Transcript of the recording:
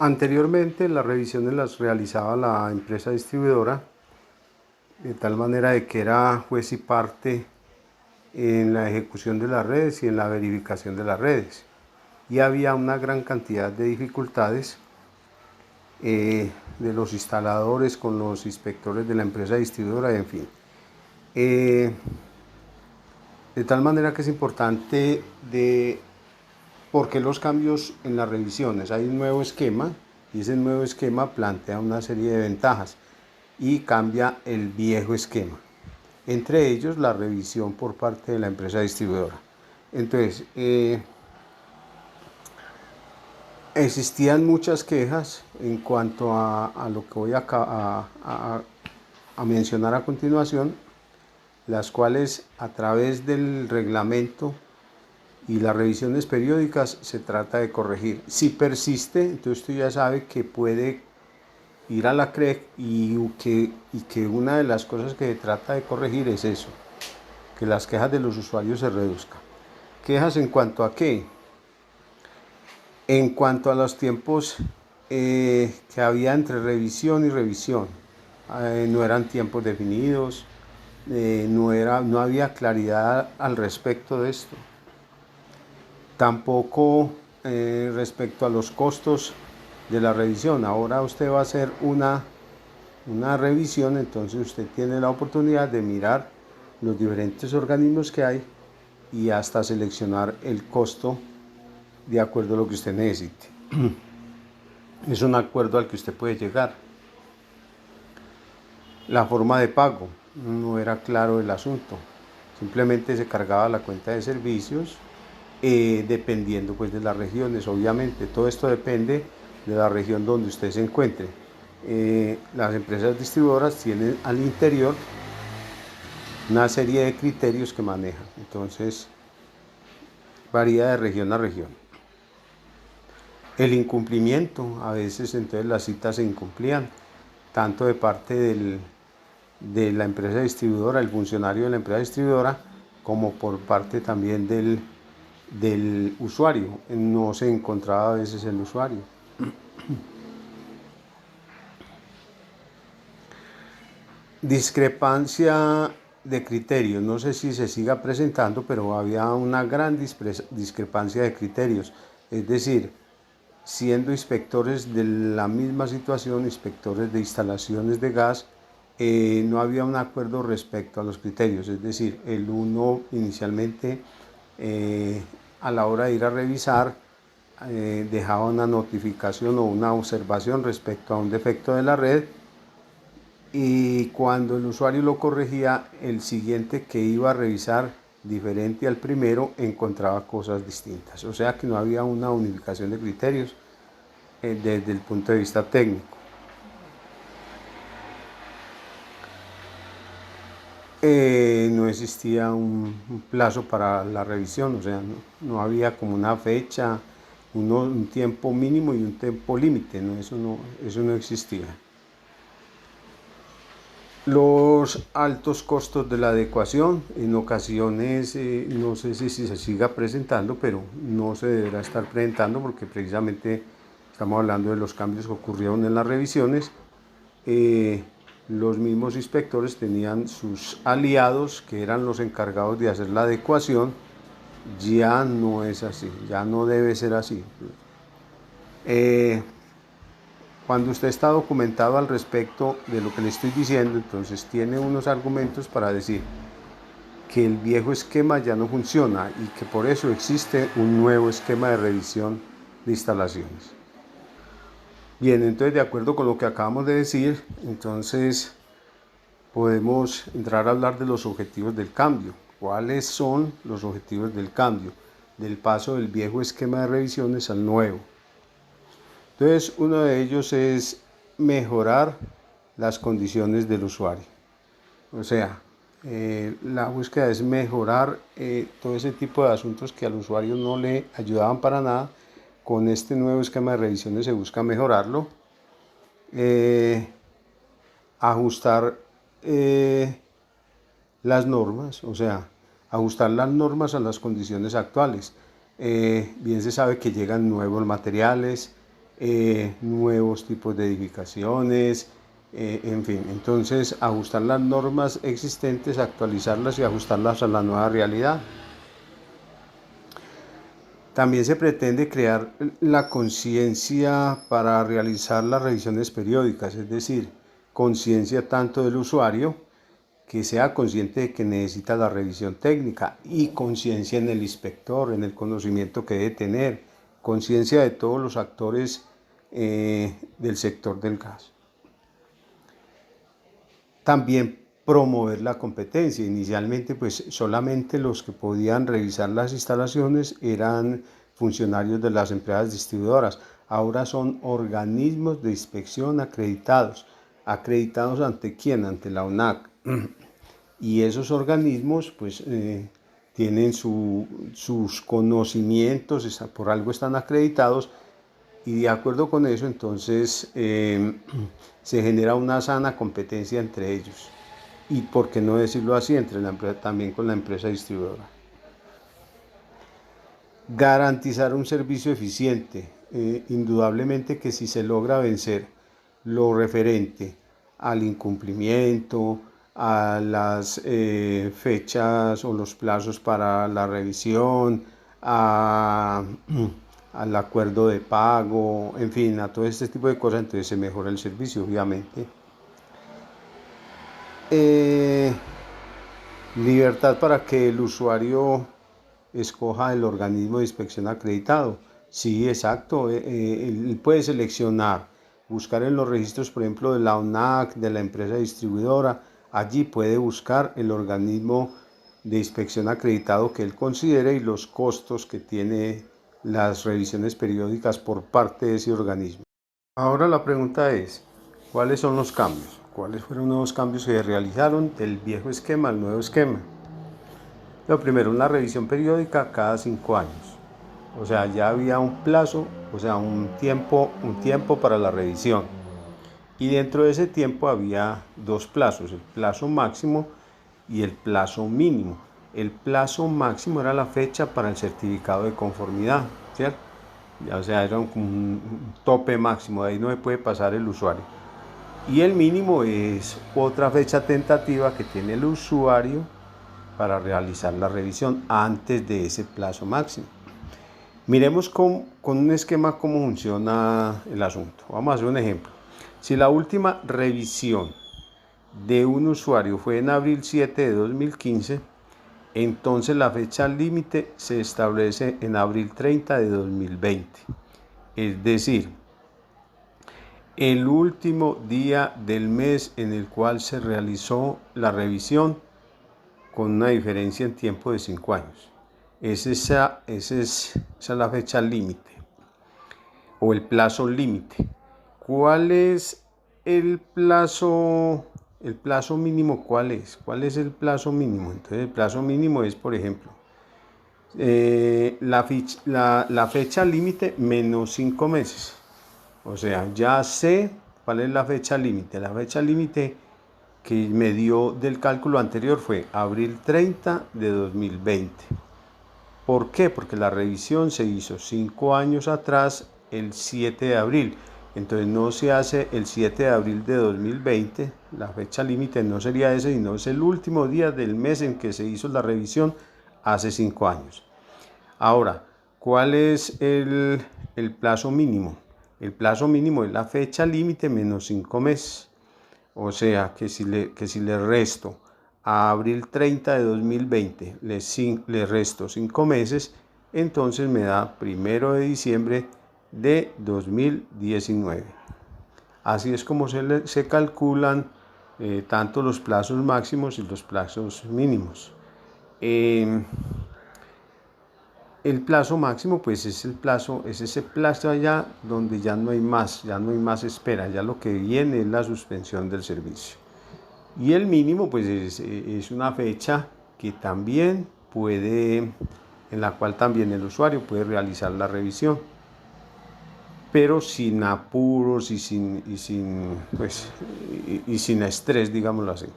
Anteriormente las revisiones las realizaba la empresa distribuidora, de tal manera de que era juez y parte en la ejecución de las redes y en la verificación de las redes. Y había una gran cantidad de dificultades de los instaladores con los inspectores de la empresa distribuidora, en fin. De tal manera que es importante por qué los cambios en las revisiones. Hay un nuevo esquema y ese nuevo esquema plantea una serie de ventajas y cambia el viejo esquema. Entre ellos la revisión por parte de la empresa distribuidora. Entonces, existían muchas quejas en cuanto a lo que voy a mencionar a continuación, las cuales a través del reglamento y las revisiones periódicas se trata de corregir. Si persiste, entonces usted ya sabe que puede ir a la CREC y que una de las cosas que se trata de corregir es eso, que las quejas de los usuarios se reduzcan. ¿Quejas en cuanto a qué? En cuanto a los tiempos que había entre revisión y revisión. No eran tiempos definidos, no había claridad al respecto de esto. Tampoco respecto a los costos de la revisión. Ahora usted va a hacer una revisión, entonces usted tiene la oportunidad de mirar los diferentes organismos que hay y hasta seleccionar el costo de acuerdo a lo que usted necesite. Es un acuerdo al que usted puede llegar. La forma de pago, no era claro el asunto. Simplemente se cargaba la cuenta de servicios, dependiendo pues de las regiones. Obviamente todo esto depende de la región donde usted se encuentre. Las empresas distribuidoras tienen al interior una serie de criterios que manejan, entonces varía de región a región. El incumplimiento, a veces entonces las citas se incumplían, tanto de parte de la empresa distribuidora, el funcionario de la empresa distribuidora, como por parte también del usuario. No se encontraba a veces el usuario. Discrepancia de criterios, no sé si se siga presentando, pero había una gran discrepancia de criterios, es decir, siendo inspectores de la misma situación, inspectores de instalaciones de gas, no había un acuerdo respecto a los criterios, es decir, el uno inicialmente a la hora de ir a revisar dejaba una notificación o una observación respecto a un defecto de la red, y cuando el usuario lo corregía, el siguiente que iba a revisar, diferente al primero, encontraba cosas distintas. O sea que no había una unificación de criterios desde el punto de vista técnico. No existía un plazo para la revisión, o sea, no había como una fecha, un tiempo mínimo y un tiempo límite, eso no existía. Los altos costos de la adecuación, en ocasiones, no sé si se siga presentando, pero no se deberá estar presentando porque precisamente estamos hablando de los cambios que ocurrieron en las revisiones. Los mismos inspectores tenían sus aliados que eran los encargados de hacer la adecuación. Ya no es así, ya no debe ser así. Cuando usted está documentado al respecto de lo que le estoy diciendo, entonces tiene unos argumentos para decir que el viejo esquema ya no funciona y que por eso existe un nuevo esquema de revisión de instalaciones. Bien, entonces de acuerdo con lo que acabamos de decir, entonces podemos entrar a hablar de los objetivos del cambio. ¿Cuáles son los objetivos del cambio? Del paso del viejo esquema de revisiones al nuevo. Entonces, uno de ellos es mejorar las condiciones del usuario. O sea, la búsqueda es mejorar todo ese tipo de asuntos que al usuario no le ayudaban para nada. Con este nuevo esquema de revisiones se busca mejorarlo. Ajustar las normas, o sea, ajustar las normas a las condiciones actuales. Bien se sabe que llegan nuevos materiales, nuevos tipos de edificaciones, en fin. Entonces, ajustar las normas existentes, actualizarlas y ajustarlas a la nueva realidad. También se pretende crear la conciencia para realizar las revisiones periódicas, es decir, conciencia tanto del usuario, que sea consciente de que necesita la revisión técnica, y conciencia en el inspector, en el conocimiento que debe tener, conciencia de todos los actores del sector del gas. También promover la competencia. Inicialmente, pues solamente los que podían revisar las instalaciones eran funcionarios de las empresas distribuidoras. Ahora son organismos de inspección acreditados. ¿Acreditados ante quién? Ante la ONAC. Y esos organismos, pues, tienen sus conocimientos, por algo están acreditados, y de acuerdo con eso, entonces, se genera una sana competencia entre ellos. Y por qué no decirlo así, entre la empresa, también con la empresa distribuidora. Garantizar un servicio eficiente. Indudablemente que si se logra vencer lo referente al incumplimiento, a las fechas o los plazos para la revisión, al acuerdo de pago, en fin, a todo este tipo de cosas, entonces se mejora el servicio, obviamente. Libertad para que el usuario escoja el organismo de inspección acreditado. Sí, exacto. Él puede seleccionar, buscar en los registros, por ejemplo, de la ONAC, de la empresa distribuidora. Allí puede buscar el organismo de inspección acreditado que él considere y los costos que tiene las revisiones periódicas por parte de ese organismo. Ahora la pregunta es, ¿cuáles son los cambios? ¿Cuáles fueron los cambios que se realizaron del viejo esquema al nuevo esquema? Lo primero, una revisión periódica cada 5 años. O sea, ya había un plazo, o sea, un tiempo para la revisión. Y dentro de ese tiempo había dos plazos, el plazo máximo y el plazo mínimo. El plazo máximo era la fecha para el certificado de conformidad, ¿cierto? O sea, era un tope máximo, de ahí no se puede pasar el usuario. Y el mínimo es otra fecha tentativa que tiene el usuario para realizar la revisión antes de ese plazo máximo. Miremos con un esquema cómo funciona el asunto. Vamos a hacer un ejemplo. Si la última revisión de un usuario fue en abril 7 de 2015, entonces la fecha límite se establece en abril 30 de 2020. Es decir, el último día del mes en el cual se realizó la revisión, con una diferencia en tiempo de 5 años. Esa es la fecha límite o el plazo límite. ¿Cuál es el plazo mínimo? ¿Cuál es? ¿Cuál es el plazo mínimo? Entonces el plazo mínimo es, por ejemplo, la fecha límite menos 5 meses. O sea, ya sé cuál es la fecha límite. La fecha límite que me dio del cálculo anterior fue abril 30 de 2020. ¿Por qué? Porque la revisión se hizo 5 años atrás, el 7 de abril. Entonces no se hace el 7 de abril de 2020, la fecha límite no sería ese, sino es el último día del mes en que se hizo la revisión hace 5 años. Ahora, ¿cuál es el plazo mínimo? El plazo mínimo es la fecha límite menos 5 meses. O sea, que si le resto a abril 30 de 2020, le resto 5 meses, entonces me da 1 de diciembre de 2019. Así es como se calculan tanto los plazos máximos y los plazos mínimos. El plazo máximo, pues es ese plazo allá donde ya no hay más espera, ya lo que viene es la suspensión del servicio. Y el mínimo, pues es una fecha que también en la cual también el usuario puede realizar la revisión, pero sin apuros y sin estrés, digámoslo así.